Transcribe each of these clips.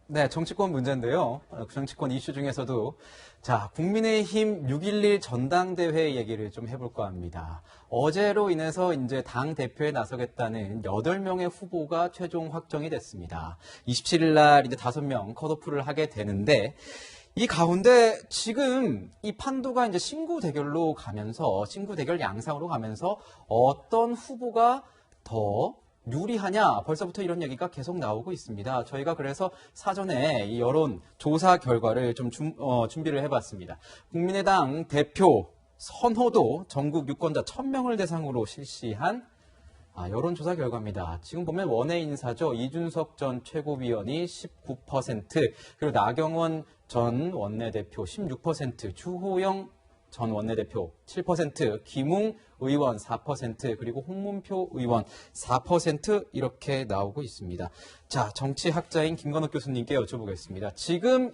네, 정치권 문제인데요. 정치권 이슈 중에서도 자, 국민의힘 6.11 전당대회 얘기를 좀 해볼까 합니다. 어제로 인해서 이제 당 대표에 나서겠다는 8명의 후보가 최종 확정이 됐습니다. 27일 날 이제 5명 컷오프를 하게 되는데 이 가운데 지금 이 판도가 이제 신구 대결로 가면서 신구 대결 양상으로 가면서 어떤 후보가 더 유리하냐 벌써부터 이런 얘기가 계속 나오고 있습니다. 저희가 그래서 사전에 이 여론 조사 결과를 좀 준비를 해봤습니다. 국민의당 대표 선호도 전국 유권자 1000명을 대상으로 실시한 여론조사 결과입니다. 지금 보면 원외 인사죠. 이준석 전 최고위원이 19%, 그리고 나경원 전 원내대표 16%, 주호영 전 원내대표 7%, 김웅 의원 4%, 그리고 홍문표 의원 4% 이렇게 나오고 있습니다. 자, 정치학자인 김건욱 교수님께 여쭤보겠습니다. 지금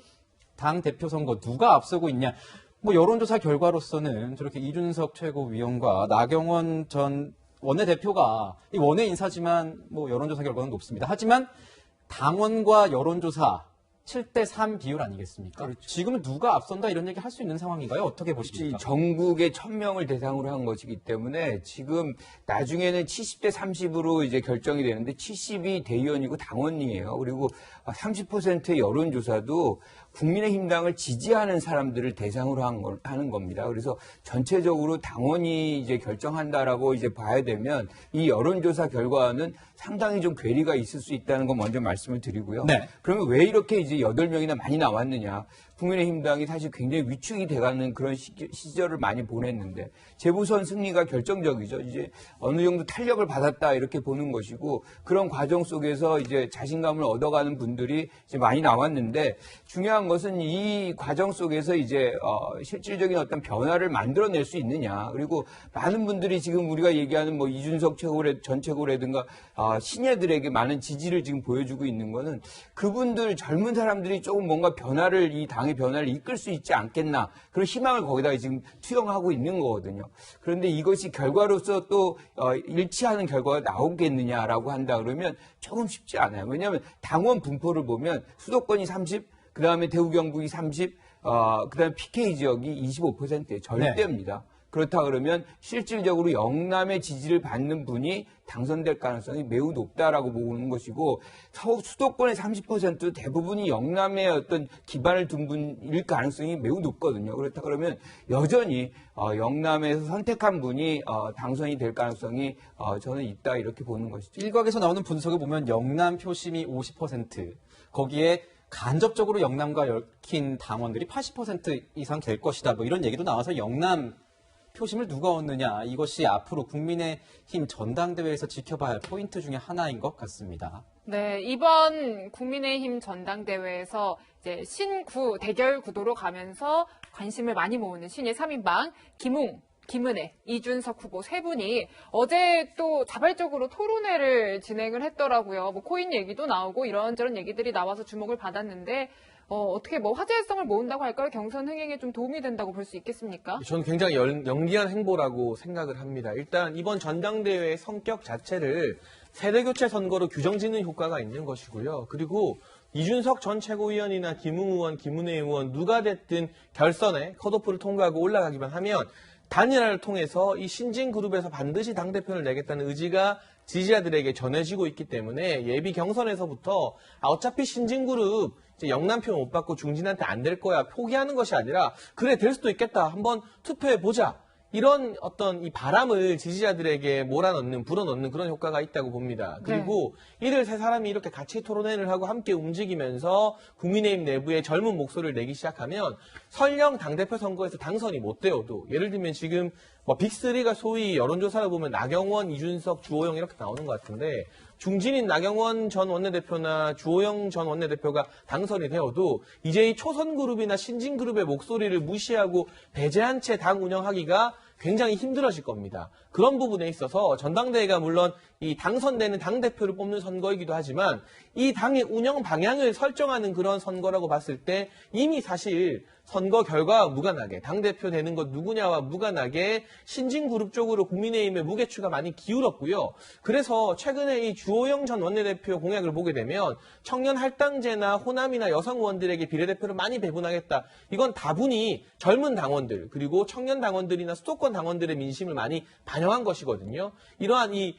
당 대표 선거 누가 앞서고 있냐? 뭐 여론조사 결과로서는 저렇게 이준석 최고위원과 나경원 전 원내대표가 이 원외 인사지만 뭐 여론조사 결과는 높습니다. 하지만 당원과 여론조사 7대3 비율 아니겠습니까? 그렇죠. 지금은 누가 앞선다 이런 얘기 할 수 있는 상황인가요? 어떻게 보십니까? 전국의 1000명을 대상으로 한 것이기 때문에 지금 나중에는 70대 30으로 이제 결정이 되는데 70이 대의원이고 당원이에요. 그리고 30%의 여론조사도 국민의힘당을 지지하는 사람들을 대상으로 하는 겁니다. 그래서 전체적으로 당원이 이제 결정한다라고 이제 봐야 되면 이 여론조사 결과는 상당히 좀 괴리가 있을 수 있다는 거 먼저 말씀을 드리고요. 네. 그러면 왜 이렇게 이제 8명이나 많이 나왔느냐. 국민의힘당이 사실 굉장히 위축이 돼가는 그런 시절을 많이 보냈는데 재보선 승리가 결정적이죠. 이제 어느 정도 탄력을 받았다 이렇게 보는 것이고 그런 과정 속에서 이제 자신감을 얻어가는 분들이 이제 많이 나왔는데 중요한 것은 이 과정 속에서 이제 실질적인 어떤 변화를 만들어낼 수 있느냐. 그리고 많은 분들이 지금 우리가 얘기하는 뭐 이준석 전 최고라든가 신예들에게 많은 지지를 지금 보여주고 있는 거는 그분들 젊은 사람들이 조금 뭔가 변화를 이 당의 변화를 이끌 수 있지 않겠나 그런 희망을 거기다가 지금 투영하고 있는 거거든요. 그런데 이것이 결과로서 또 일치하는 결과가 나오겠느냐라고 한다 그러면 조금 쉽지 않아요. 왜냐하면 당원 분포를 보면 수도권이 30, 그 다음에 대구 경북이 30, 그 다음에 PK 지역이 25%예요. 절대입니다. 네. 그렇다 그러면 실질적으로 영남의 지지를 받는 분이 당선될 가능성이 매우 높다라고 보는 것이고 수도권의 30% 대부분이 영남의 어떤 기반을 둔 분일 가능성이 매우 높거든요. 그렇다 그러면 여전히 영남에서 선택한 분이 당선이 될 가능성이 저는 있다 이렇게 보는 것이죠. 일각에서 나오는 분석을 보면 영남 표심이 50%, 거기에 간접적으로 영남과 얽힌 당원들이 80% 이상 될 것이다. 뭐 이런 얘기도 나와서 영남 표심을 누가 얻느냐, 이것이 앞으로 국민의힘 전당대회에서 지켜봐야 할 포인트 중에 하나인 것 같습니다. 네, 이번 국민의힘 전당대회에서 이제 신구 대결 구도로 가면서 관심을 많이 모으는 신예 3인방 김웅, 김은혜, 이준석 후보 세 분이 어제 또 자발적으로 토론회를 진행을 했더라고요. 뭐 코인 얘기도 나오고 이런저런 얘기들이 나와서 주목을 받았는데 어떻게 뭐 화제성을 모은다고 할까요? 경선 흥행에 좀 도움이 된다고 볼 수 있겠습니까? 저는 굉장히 영리한 행보라고 생각을 합니다. 일단 이번 전당대회의 성격 자체를 세대교체 선거로 규정짓는 효과가 있는 것이고요. 그리고 이준석 전 최고위원이나 김웅 의원, 김은혜 의원 누가 됐든 결선에 컷오프를 통과하고 올라가기만 하면 단일화를 통해서 이 신진그룹에서 반드시 당대표를 내겠다는 의지가 지지자들에게 전해지고 있기 때문에 예비 경선에서부터 어차피 신진그룹 영남표 못 받고 중진한테 안 될 거야 포기하는 것이 아니라 그래 될 수도 있겠다 한번 투표해보자 이런 어떤 이 바람을 지지자들에게 몰아넣는 불어넣는 그런 효과가 있다고 봅니다. 그리고 이들 세 사람이 이렇게 같이 토론회를 하고 함께 움직이면서 국민의힘 내부에 젊은 목소리를 내기 시작하면 설령 당대표 선거에서 당선이 못 되어도 예를 들면 지금 뭐 빅3가 소위 여론조사를 보면 나경원, 이준석, 주호영 이렇게 나오는 것 같은데 중진인 나경원 전 원내대표나 주호영 전 원내대표가 당선이 되어도 이제 이 초선그룹이나 신진그룹의 목소리를 무시하고 배제한 채 당 운영하기가 굉장히 힘들어질 겁니다. 그런 부분에 있어서 전당대회가 물론 이 당선되는 당대표를 뽑는 선거이기도 하지만 이 당의 운영 방향을 설정하는 그런 선거라고 봤을 때 이미 사실 선거 결과와 무관하게 당대표 되는 것 누구냐와 무관하게 신진 그룹 쪽으로 국민의힘의 무게추가 많이 기울었고요. 그래서 최근에 이 주호영 전 원내대표 공약을 보게 되면 청년 할당제나 호남이나 여성 의원들에게 비례대표를 많이 배분하겠다. 이건 다분히 젊은 당원들 그리고 청년 당원들이나 수도권 당원들의 민심을 많이 반영한 것이거든요. 이러한 이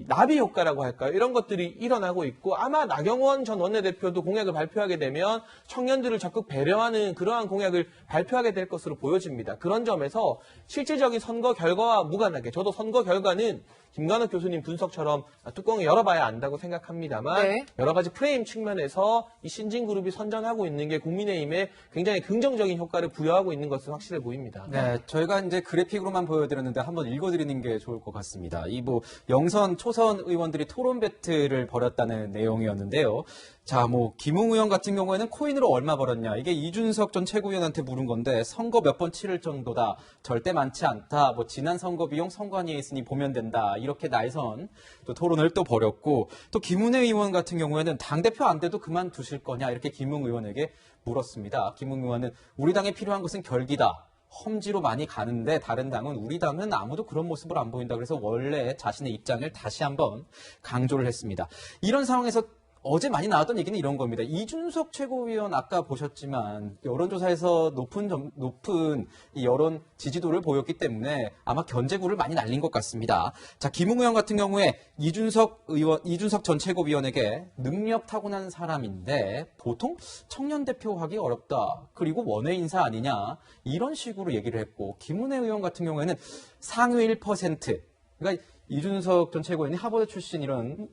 나비 효과라고 할까요? 이런 것들이 일어나고 있고 아마 나경원 전 원내대표도 공약을 발표하게 되면 청년들을 적극 배려하는 그러한 공약을 발표하게 될 것으로 보여집니다. 그런 점에서 실질적인 선거 결과와 무관하게 저도 선거 결과는 김관욱 교수님 분석처럼 뚜껑을 열어봐야 안다고 생각합니다만 네. 여러 가지 프레임 측면에서 이 신진그룹이 선전하고 있는 게 국민의힘에 굉장히 긍정적인 효과를 부여하고 있는 것은 확실해 보입니다. 네, 저희가 이제 그래픽으로만 보여드렸는데 한번 읽어드리는 게 좋을 것 같습니다. 이 뭐 영선, 초선 의원들이 토론 배틀을 벌였다는 내용이었는데요. 자, 뭐 김웅 의원 같은 경우에는 코인으로 얼마 벌었냐 이게 이준석 전 최고위원한테 물은 건데 선거 몇 번 치를 정도다 절대 많지 않다 뭐 지난 선거 비용 선관위에 있으니 보면 된다 이렇게 날선 또 토론을 또 벌였고 또 김은혜 의원 같은 경우에는 당대표 안 돼도 그만두실 거냐 이렇게 김웅 의원에게 물었습니다. 김웅 의원은 우리 당에 필요한 것은 결기다. 험지로 많이 가는데 다른 당은 우리 당은 아무도 그런 모습을 안 보인다. 그래서 원래 자신의 입장을 다시 한번 강조를 했습니다. 이런 상황에서 어제 많이 나왔던 얘기는 이런 겁니다. 이준석 최고위원 아까 보셨지만 여론조사에서 높은 이 여론 지지도를 보였기 때문에 아마 견제구를 많이 날린 것 같습니다. 자, 김웅 의원 같은 경우에 이준석 전 최고위원에게 능력 타고난 사람인데 보통 청년 대표하기 어렵다. 그리고 원외 인사 아니냐 이런 식으로 얘기를 했고 김은혜 의원 같은 경우에는 상위 1%. 그러니까 이준석 전 최고위원이 하버드 출신 이런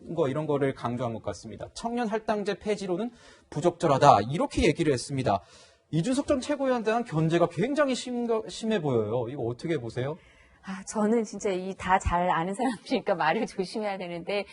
거를 강조한 것 같습니다. 청년 할당제 폐지로는 부적절하다. 이렇게 얘기를 했습니다. 이준석 전 최고위원에 대한 견제가 굉장히 심해 보여요. 이거 어떻게 보세요? 저는 진짜 다 잘 아는 사람들이니까 말을 조심해야 되는데,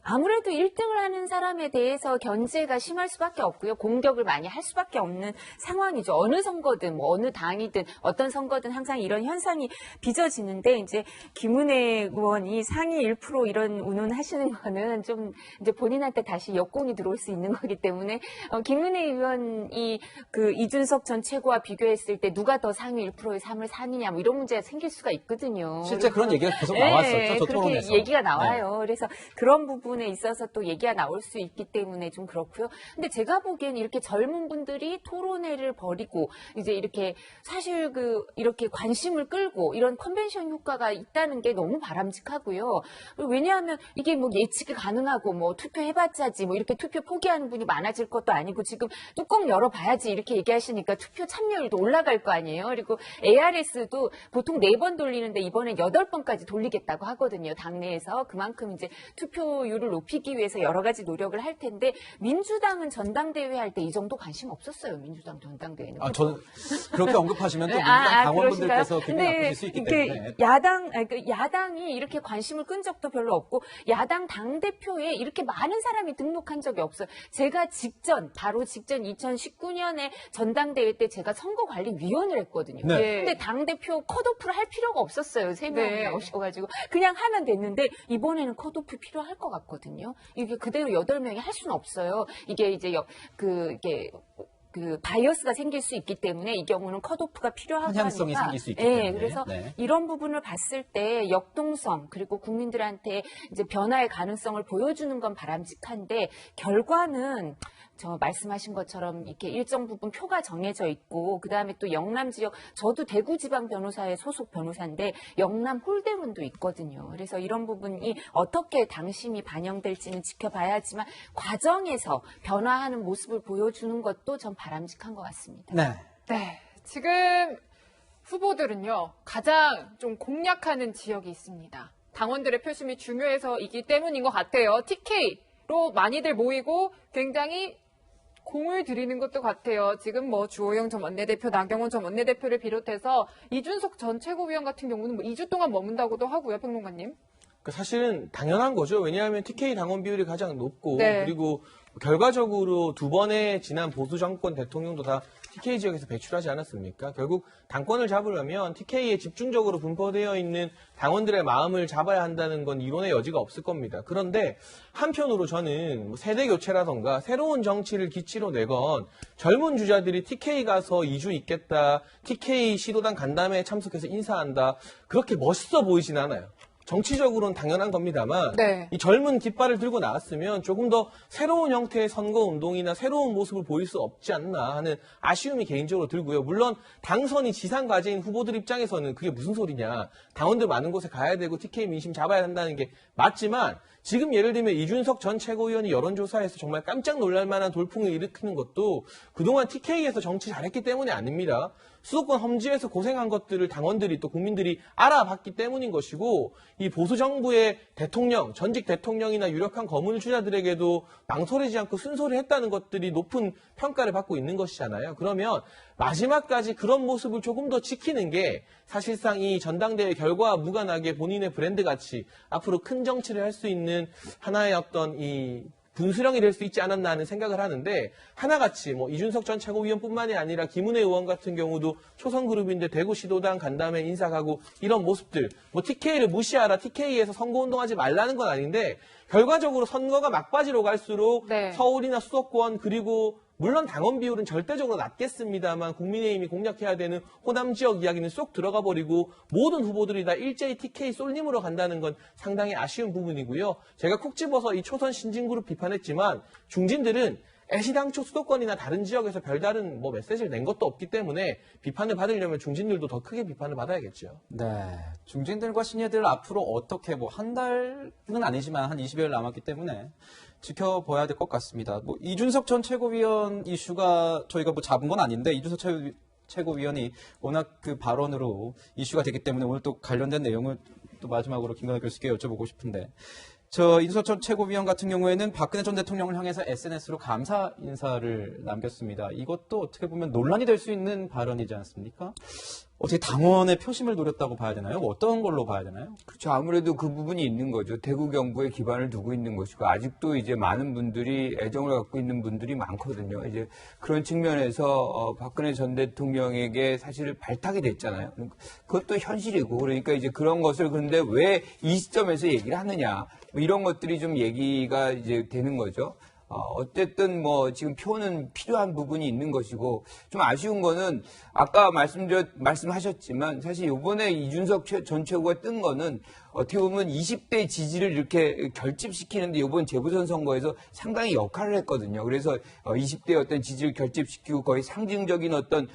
아무래도 1등을 하는 사람에 대해서 견제가 심할 수밖에 없고요. 공격을 많이 할 수밖에 없는 상황이죠. 어느 선거든, 뭐 어느 당이든, 어떤 선거든 항상 이런 현상이 빚어지는데, 이제 김은혜 의원이 상위 1% 이런 운운하시는 거는 좀 이제 본인한테 다시 역공이 들어올 수 있는 거기 때문에, 김은혜 의원이 그 이준석 전 최고와 비교했을 때 누가 더 상위 1%의 삶을 사느냐, 뭐 이런 문제가 생길 수가 있거든요. 실제 그런 얘기가 계속 나왔었죠. 저 그렇게 토론에서. 얘기가 나와요. 그래서 그런 부분에 있어서 또 얘기가 나올 수 있기 때문에 좀 그렇고요. 근데 제가 보기에는 이렇게 젊은 분들이 토론회를 벌이고 이제 이렇게 사실 이렇게 관심을 끌고 이런 컨벤션 효과가 있다는 게 너무 바람직하고요. 왜냐하면 이게 뭐 예측이 가능하고 뭐 투표해봤자지 뭐 이렇게 투표 포기하는 분이 많아질 것도 아니고 지금 뚜껑 열어봐야지 이렇게 얘기하시니까 투표 참여율도 올라갈 거 아니에요. 그리고 ARS도 보통 4번 돌리는데 이번엔 8번까지 돌리겠다고 하거든요. 당내에서 그만큼 이제 투표율을 높이기 위해서 여러 가지 노력을 할 텐데 민주당은 전당대회 할 때 이 정도 관심 없었어요. 민주당 전당대회는. 저는 그렇게 언급하시면 또 민주당 당원분들께서 기분이 나쁘실 수 있기 때문에. 야당이 이렇게 관심을 끈 적도 별로 없고 야당 당대표에 이렇게 많은 사람이 등록한 적이 없어요. 제가 바로 직전 2019년에 전당대회 때 제가 선거관리위원을 했거든요. 네. 근데 당대표 컷오프를 할 필요가 없었어요. 3명이 네. 나오셔가지고 그냥 하면 됐는데 이번에는 컷오프 필요할 것 같거든요. 이게 그대로 8명이 할 수는 없어요. 이게 이제 바이어스가 생길 수 있기 때문에 이 경우는 컷오프가 필요하고 편향성이 하니까 생길 수 있기 때문에. 그래서 네. 이런 부분을 봤을 때 역동성 그리고 국민들한테 이제 변화의 가능성을 보여주는 건 바람직한데 결과는 저 말씀하신 것처럼 이렇게 일정 부분 표가 정해져 있고 그다음에 또 영남 지역 저도 대구지방변호사의 소속 변호사인데 영남 홀대문도 있거든요. 그래서 이런 부분이 어떻게 당심이 반영될지는 지켜봐야지만 과정에서 변화하는 모습을 보여주는 것도 전 바람직한 것 같습니다. 네. 네. 지금 후보들은요, 가장 좀 공략하는 지역이 있습니다. 당원들의 표심이 중요해서이기 때문인 것 같아요. TK로 많이들 모이고 굉장히 공을 들이는 것도 같아요. 지금 뭐 주호영 전 원내대표, 나경원 전 원내대표를 비롯해서 이준석 전 최고위원 같은 경우는 뭐 2주 동안 머문다고도 하고요, 평론가님. 사실은 당연한 거죠. 왜냐하면 TK 당원 비율이 가장 높고 네. 그리고 결과적으로 두 번의 지난 보수 정권 대통령도 다 TK 지역에서 배출하지 않았습니까? 결국 당권을 잡으려면 TK에 집중적으로 분포되어 있는 당원들의 마음을 잡아야 한다는 건 이론의 여지가 없을 겁니다. 그런데 한편으로 저는 세대 교체라던가 새로운 정치를 기치로 내건 젊은 주자들이 TK 가서 2주 있겠다, TK 시도당 간담회에 참석해서 인사한다, 그렇게 멋있어 보이진 않아요. 정치적으로는 당연한 겁니다만 네. 이 젊은 깃발을 들고 나왔으면 조금 더 새로운 형태의 선거운동이나 새로운 모습을 보일 수 없지 않나 하는 아쉬움이 개인적으로 들고요. 물론 당선이 지상 과제인 후보들 입장에서는 그게 무슨 소리냐. 당원들 많은 곳에 가야 되고 TK 민심 잡아야 한다는 게 맞지만 지금 예를 들면 이준석 전 최고위원이 여론조사에서 정말 깜짝 놀랄 만한 돌풍을 일으키는 것도 그동안 TK에서 정치 잘했기 때문이 아닙니다. 수도권 험지에서 고생한 것들을 당원들이 또 국민들이 알아봤기 때문인 것이고 이 보수 정부의 대통령, 전직 대통령이나 유력한 거물 주자들에게도 망설이지 않고 순소리 했다는 것들이 높은 평가를 받고 있는 것이잖아요. 그러면 마지막까지 그런 모습을 조금 더 지키는 게 사실상 이 전당대회 결과와 무관하게 본인의 브랜드 가치, 앞으로 큰 정치를 할 수 있는 하나의 어떤 이 분수령이 될 수 있지 않았나 하는 생각을 하는데 하나같이 뭐 이준석 전 최고위원뿐만이 아니라 김은혜 의원 같은 경우도 초선그룹인데 대구시도당 간담회 인사 가고 이런 모습들 뭐 TK를 무시하라, TK에서 선거운동하지 말라는 건 아닌데 결과적으로 선거가 막바지로 갈수록 네. 서울이나 수도권 그리고 물론 당원 비율은 절대적으로 낮겠습니다만 국민의힘이 공략해야 되는 호남 지역 이야기는 쏙 들어가 버리고 모든 후보들이 다 일제히 TK 쏠림으로 간다는 건 상당히 아쉬운 부분이고요. 제가 콕 집어서 이 초선 신진그룹 비판했지만 중진들은 애시당초 수도권이나 다른 지역에서 별다른 뭐 메시지를 낸 것도 없기 때문에 비판을 받으려면 중진들도 더 크게 비판을 받아야겠죠. 네. 중진들과 신예들 앞으로 어떻게 뭐 한 달은 아니지만 한 20여일 남았기 때문에 지켜봐야 될 것 같습니다. 뭐 이준석 전 최고위원 이슈가 저희가 뭐 잡은 건 아닌데 이준석 최고위원이 워낙 그 발언으로 이슈가 되기 때문에 오늘 또 관련된 내용을 또 마지막으로 김건희 교수께 여쭤보고 싶은데 이준석 전 최고위원 같은 경우에는 박근혜 전 대통령을 향해서 SNS로 감사 인사를 남겼습니다. 이것도 어떻게 보면 논란이 될 수 있는 발언이지 않습니까? 어떻게 당원의 표심을 노렸다고 봐야 되나요? 어떤 걸로 봐야 되나요? 그렇죠. 아무래도 그 부분이 있는 거죠. 대구 경북에 기반을 두고 있는 것이고 아직도 이제 많은 분들이 애정을 갖고 있는 분들이 많거든요. 이제 그런 측면에서 박근혜 전 대통령에게 사실 발탁이 됐잖아요. 그것도 현실이고 그러니까 이제 그런 것을 그런데 왜 이 시점에서 얘기를 하느냐 뭐 이런 것들이 좀 얘기가 이제 되는 거죠. 어쨌든 뭐 지금 표는 필요한 부분이 있는 것이고 좀 아쉬운 거는 아까 말씀하셨지만 사실 이번에 이준석 전 최고가 뜬 거는 어떻게 보면 20대 지지를 이렇게 결집시키는데 이번 재보선 선거에서 상당히 역할을 했거든요. 그래서 20대의 어떤 지지를 결집시키고 거의 상징적인 어떤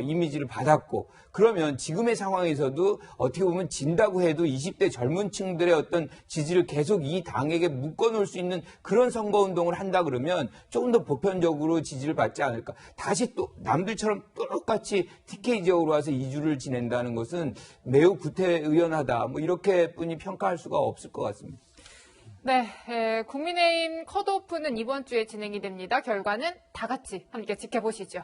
이미지를 받았고 그러면 지금의 상황에서도 어떻게 보면 진다고 해도 20대 젊은 층들의 어떤 지지를 계속 이 당에게 묶어놓을 수 있는 그런 선거운동을 한다 그러면 조금 더 보편적으로 지지를 받지 않을까. 다시 또 남들처럼 똑같이 TK 지역으로 와서 2주를 지낸다는 것은 매우 구태의연하다. 뭐 이렇게뿐이 평가할 수가 없을 것 같습니다. 네, 국민의힘 컷오프는 이번 주에 진행이 됩니다. 결과는 다 같이 함께 지켜보시죠.